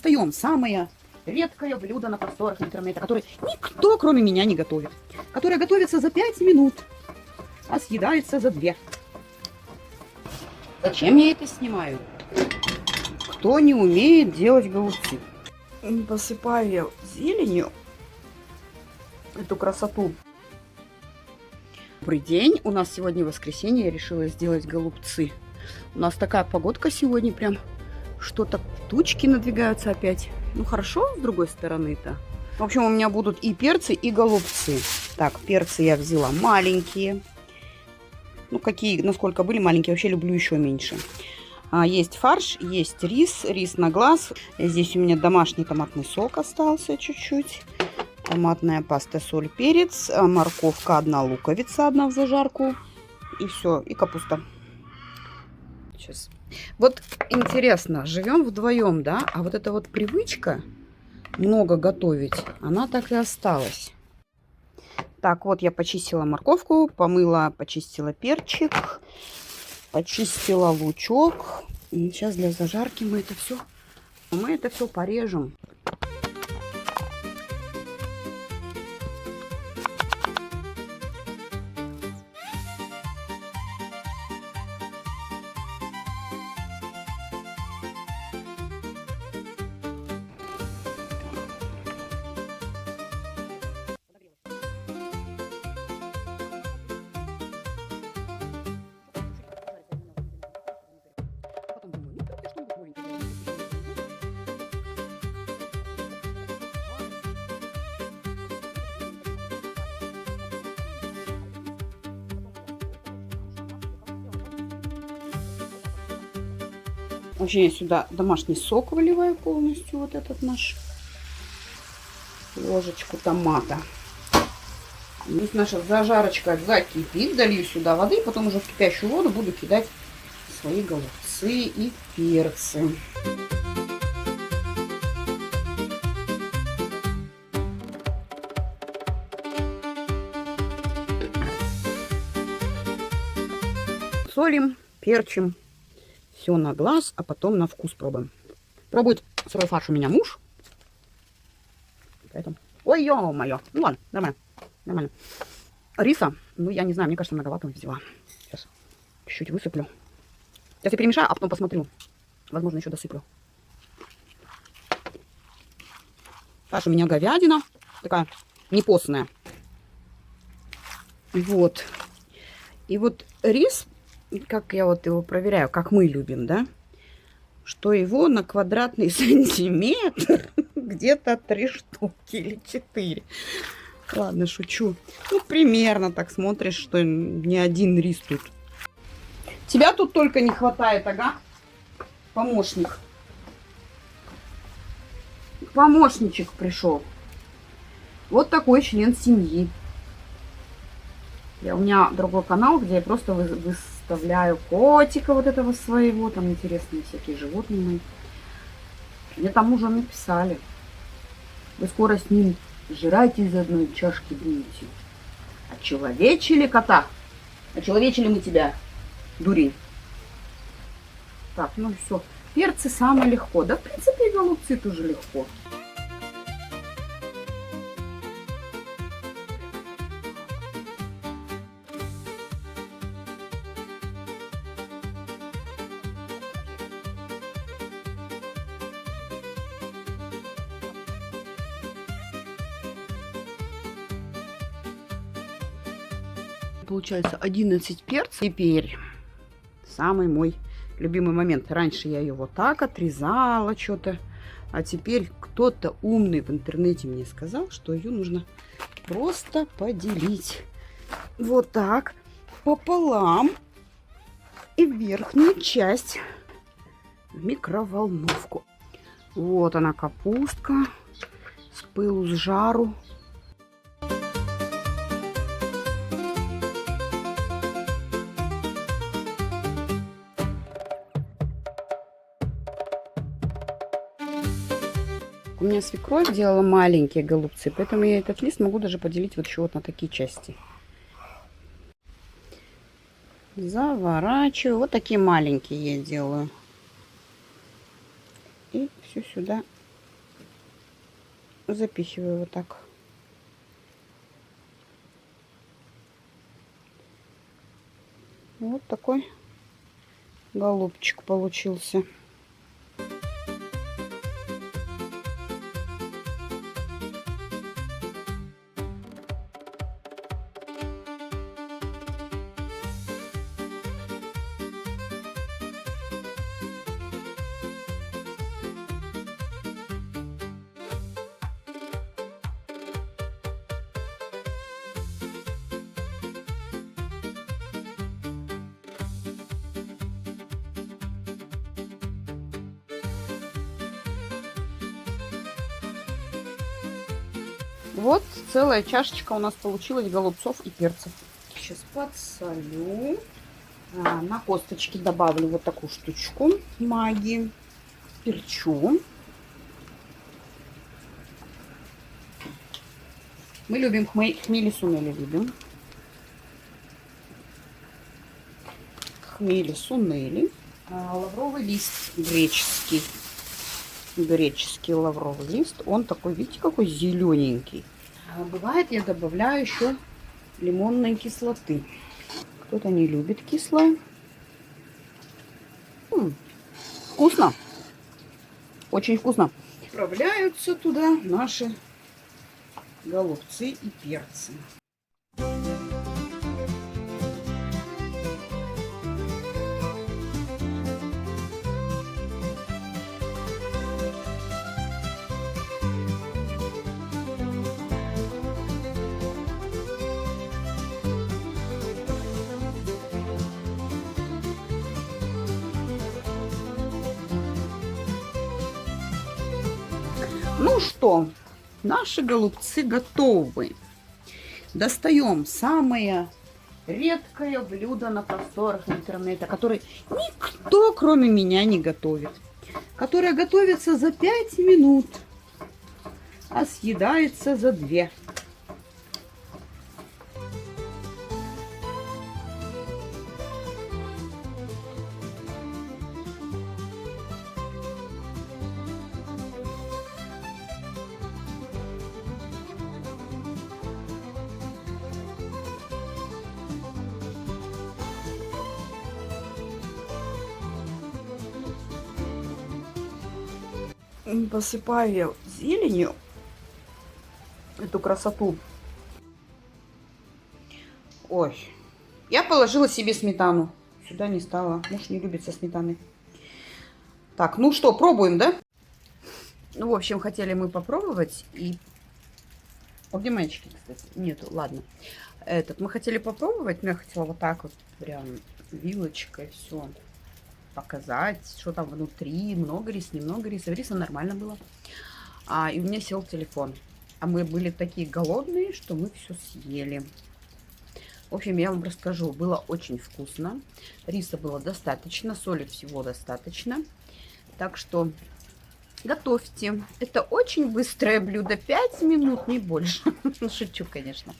Достаем самое редкое блюдо на просторах интернета, которое никто, кроме меня, не готовит. Которое готовится за 5 минут, а съедается за 2. Зачем я это снимаю? Кто не умеет делать голубцы? Посыпаю я зеленью эту красоту. Добрый день. У нас сегодня воскресенье. Я решила сделать голубцы. У нас такая погодка сегодня, прям что-то тучки надвигаются опять. Ну хорошо, с другой стороны-то. В общем, у меня будут и перцы, и голубцы. Так, перцы я взяла маленькие. Ну, какие, насколько были маленькие, вообще люблю еще меньше. Есть фарш, есть рис, рис на глаз. Здесь у меня домашний томатный сок остался чуть-чуть. Томатная паста, соль, перец, морковка, 1 луковица, 1 в зажарку. И все, и капуста. Сейчас. Вот интересно, живем вдвоем, да? А вот эта вот привычка много готовить, она так и осталась. Так, вот я почистила морковку, помыла, почистила перчик, почистила лучок. И сейчас для зажарки мы это все порежем. Вообще я сюда домашний сок выливаю полностью, вот этот наш, ложечку томата. Здесь наша зажарочка закипит, долью сюда воды, потом уже в кипящую воду буду кидать свои голубцы и перцы. Солим, перчим. Все на глаз, а потом на вкус пробуем. Пробует сырой фарш у меня муж. Поэтому... Ой, ё-моё. Ну ладно, нормально. Нормально. Риса, ну я не знаю, мне кажется, многовато взяла. Сейчас чуть-чуть высыплю. Сейчас я перемешаю, а потом посмотрю. Возможно, еще досыплю. Фарш у меня говядина. Такая непостная. Вот. И вот рис, как я вот его проверяю, как мы любим, да, что его на квадратный сантиметр где-то 3 штуки или 4. Ладно, шучу. Ну, примерно так смотришь, что не один рис тут. Тебя тут только не хватает, ага, помощник. Помощничек пришел. Вот такой член семьи. У меня другой канал, где я просто выставляю котика вот этого своего. Там интересные всякие животные мои. Мне там уже написали. Вы скоро с ним жрайте из одной чашки будете. Очеловечили кота? Очеловечили мы тебя, дурень. Так, ну все. Перцы самое легко. Да, в принципе, и голубцы тоже легко. Получается 11 перцев. Теперь самый мой любимый момент. Раньше я ее вот так отрезала что-то. А теперь кто-то умный в интернете мне сказал, что ее нужно просто поделить. Вот так. Пополам. И верхнюю часть в микроволновку. Вот она, капустка. С пылу, с жару. У меня свекровь делала маленькие голубцы, поэтому я этот лист могу даже поделить вот еще вот на такие части. Заворачиваю. Вот такие маленькие я делаю. И все сюда запихиваю вот так. Вот такой голубчик получился. Вот целая чашечка у нас получилась голубцов и перцев. Сейчас подсолю. На косточки добавлю вот такую штучку магии. Перчу. Мы любим хмели-сунели, любим. Хмели-сунели. Лавровый лист греческий. Греческий лавровый лист. Он такой, видите, какой зелененький. Бывает, я добавляю еще лимонной кислоты. Кто-то не любит кислое. Вкусно. Очень вкусно. Отправляются туда наши голубцы и перцы. Ну что, наши голубцы готовы. Достаем самое редкое блюдо на просторах интернета, которое никто, кроме меня, не готовит. Которое готовится за 5 минут, а съедается за 2. Посыпаю зеленью эту красоту. Ой, я положила себе сметану. Сюда не стала. Муж не любит со сметаной. Так, ну что, пробуем, да? Ну, в общем, хотели мы попробовать. И... А где мальчики, кстати? Нету, ладно. Мы хотели попробовать, но я хотела вот так вот прям вилочкой все показать, что там внутри, много риса, немного риса. Риса нормально было. И у меня сел телефон. А мы были такие голодные, что мы все съели. В общем, я вам расскажу. Было очень вкусно. Риса было достаточно, соли всего достаточно. Так что готовьте. Это очень быстрое блюдо. 5 минут, не больше. Шучу, конечно.